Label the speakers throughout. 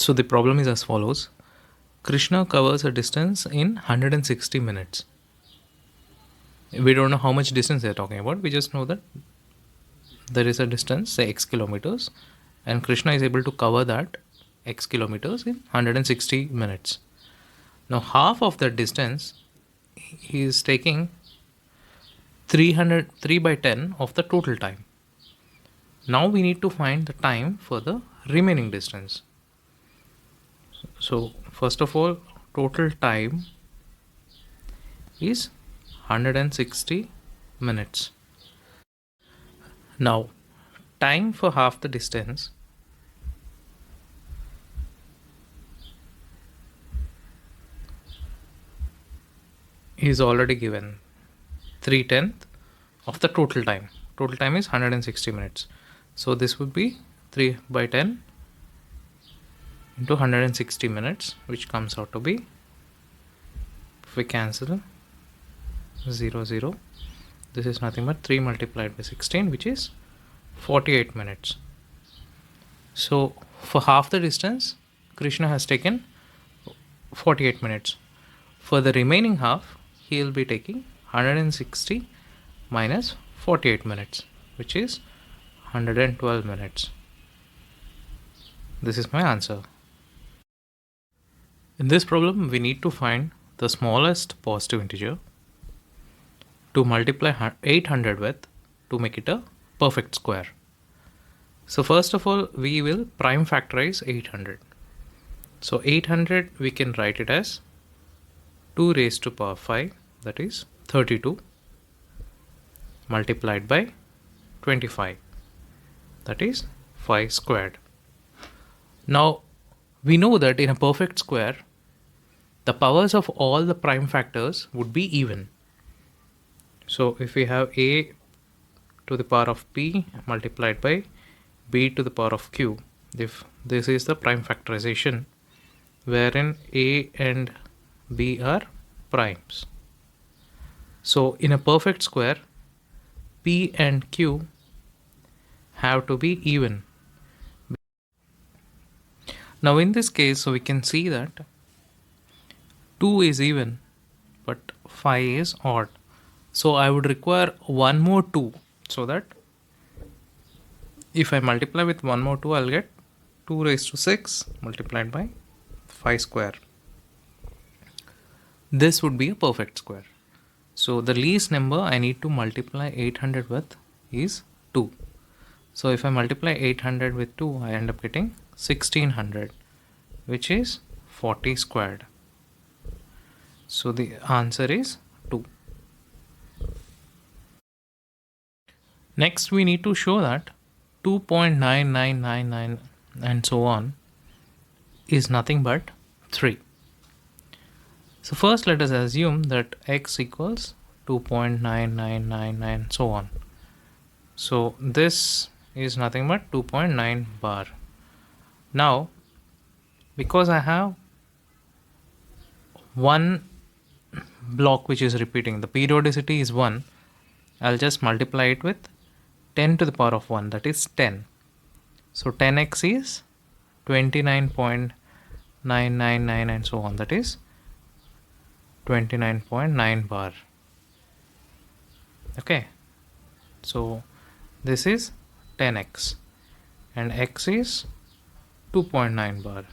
Speaker 1: So the problem is as follows. Krishna covers a distance in 160 minutes. We don't know how much distance they're talking about. We just know that there is a distance, say x kilometers, and Krishna is able to cover that x kilometers in 160 minutes. Now half of that distance he is taking 3 by 10 of the total time. Now we need to find the time for the remaining distance. So first of all, total time is 160 minutes. Now time for half the distance is already given, 3/10 of the total time. Total time is 160 minutes. So this would be 3 by 10 into 160 minutes, which comes out to be, if we cancel 0 0, this is nothing but 3 multiplied by 16, which is 48 minutes. So for half the distance, Krishna has taken 48 minutes. For the remaining half, he will be taking 160 minus 48 minutes, which is 112 minutes. This is my answer. In this problem, we need to find the smallest positive integer to multiply 800 with to make it a perfect square. So first of all, we will prime factorize 800. So 800 we can write it as 2 raised to power 5, that is 32, multiplied by 25, that is 5 squared. Now we know that in a perfect square, the powers of all the prime factors would be even. So if we have a to the power of p multiplied by b to the power of q, if this is the prime factorization wherein a and b are primes. So in a perfect square, p and q have to be even. Now in this case, so we can see that 2 is even but 5 is odd. So I would require one more 2, so that if I multiply with one more 2, I'll get 2 raised to 6 multiplied by 5 square. This would be a perfect square. So the least number I need to multiply 800 with is 2. So if I multiply 800 with 2, I end up getting 1600, which is 40 squared. So the answer is 2. Next, we need to show that 2.9999 and so on is nothing but 3. So first let us assume that x equals 2.9999 and so on. So this is nothing but 2.9 bar. Now because I have one block which is repeating, the periodicity is 1, I'll just multiply it with 10 to the power of 1, that is 10. So 10x is 29.999 and so on, that is 29.9 bar. Okay, so this is 10x and x is 2.9 bar.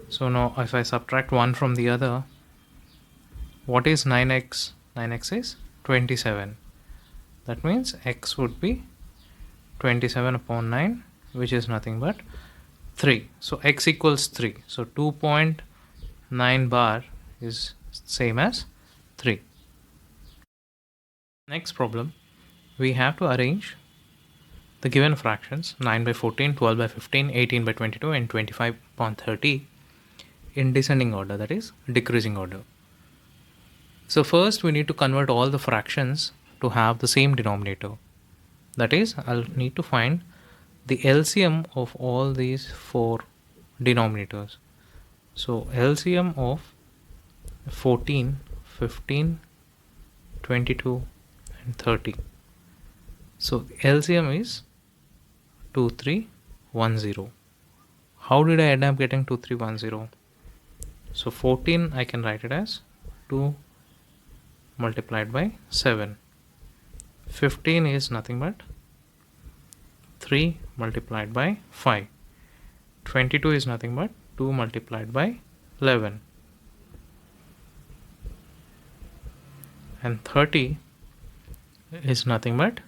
Speaker 1: So now if I subtract one from the other, what is 9x? 9x is 27. That means x would be 27 upon 9, which is nothing but 3. So x equals 3. So 2.9 bar is same as 3. Next problem, we have to arrange the given fractions 9 by 14, 12 by 15, 18 by 22 and 25 upon 30 in descending order, that is decreasing order. So first we need to convert all the fractions to have the same denominator. That is, I'll need to find the LCM of all these 4 denominators. So LCM of 14, 15, 22 and 30. So LCM is 2310. How did I end up getting 2310? So 14 I can write it as 2 multiplied by 7. 15 is nothing but 3 multiplied by 5. 22 is nothing but 2 multiplied by 11. And 30 is nothing but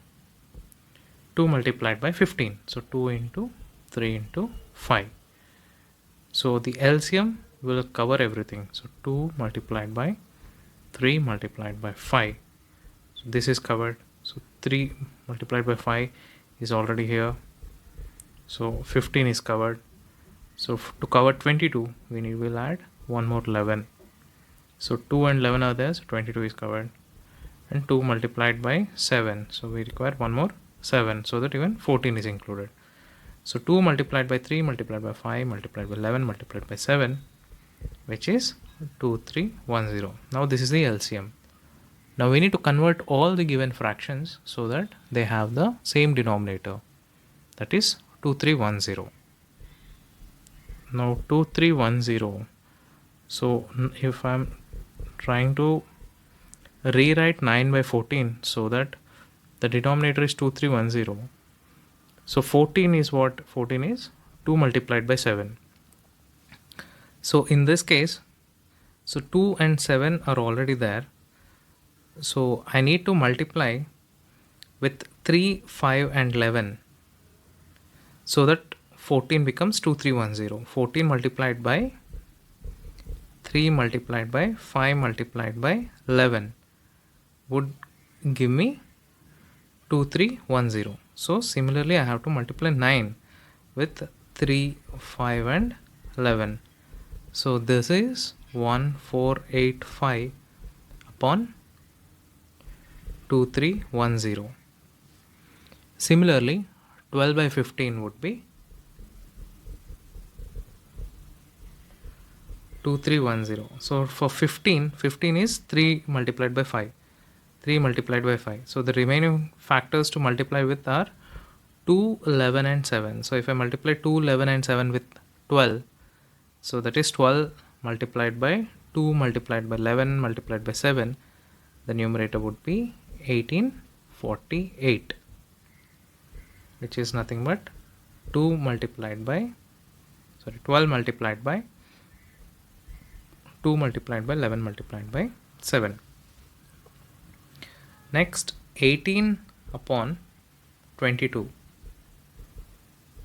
Speaker 1: 2 multiplied by 15. So 2 into 3 into 5. So the LCM will cover everything. So 2 multiplied by 3 multiplied by 5. So this is covered. So 3 multiplied by 5 is already here. So 15 is covered. So to cover 22, will add one more 11. So 2 and 11 are there, so 22 is covered. And 2 multiplied by 7. So we require one more 7, so that even 14 is included. So 2 multiplied by 3 multiplied by 5 multiplied by 11 multiplied by 7, which is 2310. Now this is the LCM. Now we need to convert all the given fractions so that they have the same denominator, that is 2310. Now 2310. So if I'm trying to rewrite 9 by 14 so that the denominator is 2310. So 14 is what? 14 is 2 multiplied by 7. So in this case, so 2 and 7 are already there. So I need to multiply with 3, 5 and 11 so that 14 becomes 2310. 14 multiplied by 3 multiplied by 5 multiplied by 11 would give me 2310. So similarly I have to multiply 9 with 3, 5 and 11. So this is 1485 upon 2310. Similarly 12 by 15 would be 2310. So for 15 is 3 multiplied by 5. 3 multiplied by 5. So the remaining factors to multiply with are 2, 11 and 7. So if I multiply 2, 11 and 7 with 12, so that is 12 multiplied by 2 multiplied by 11 multiplied by 7, the numerator would be 1848, which is nothing but 12 multiplied by 2 multiplied by 11 multiplied by 7. Next, 18 upon 22.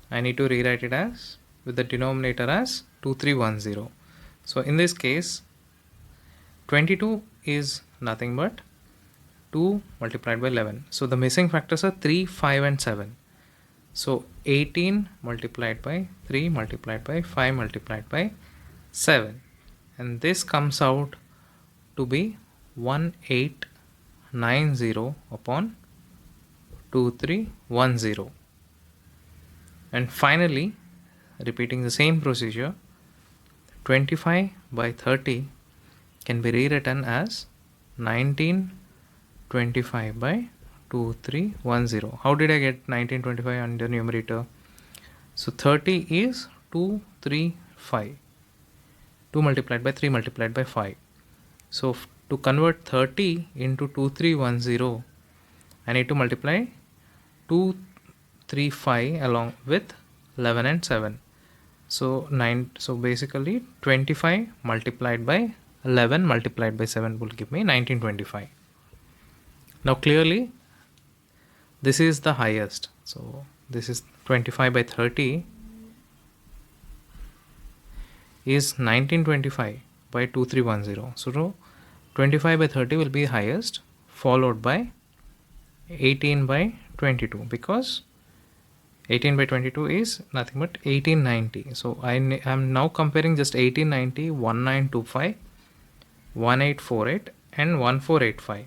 Speaker 1: I need to rewrite it as with the denominator as 2310. So in this case, 22 is nothing but 2 multiplied by 11. So the missing factors are 3, 5 and 7. So 18 multiplied by 3 multiplied by 5 multiplied by 7. And this comes out to be 1890 upon 2310. And finally, repeating the same procedure, 25 by 30 can be rewritten as 1925 by 2310. How did I get 1925 on the numerator? So 30 is 235. 2 multiplied by 3 multiplied by 5. So to convert 30 into 2310, I need to multiply 235 along with 11 and 7. So basically 25 multiplied by 11 multiplied by 7 will give me 1925. Now clearly this is the highest. So this is 25 by 30 is 1925 by 2310. So 25 by 30 will be highest, followed by 18 by 22, because 18 by 22 is nothing but 1890. So I am now comparing just 1890, 1925, 1848 and 1485.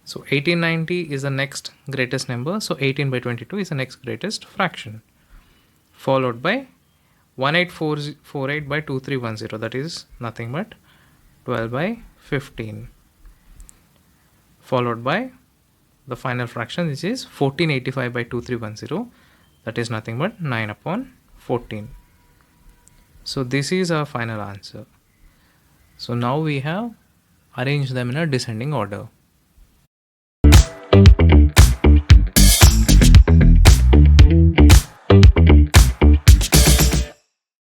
Speaker 1: So 1890 is the next greatest number. So 18 by 22 is the next greatest fraction, followed by 18448 by 2310, that is nothing but 12 by 15, followed by the final fraction, which is 1485 by 2310, that is nothing but 9 upon 14. So this is our final answer. So now we have arranged them in a descending order.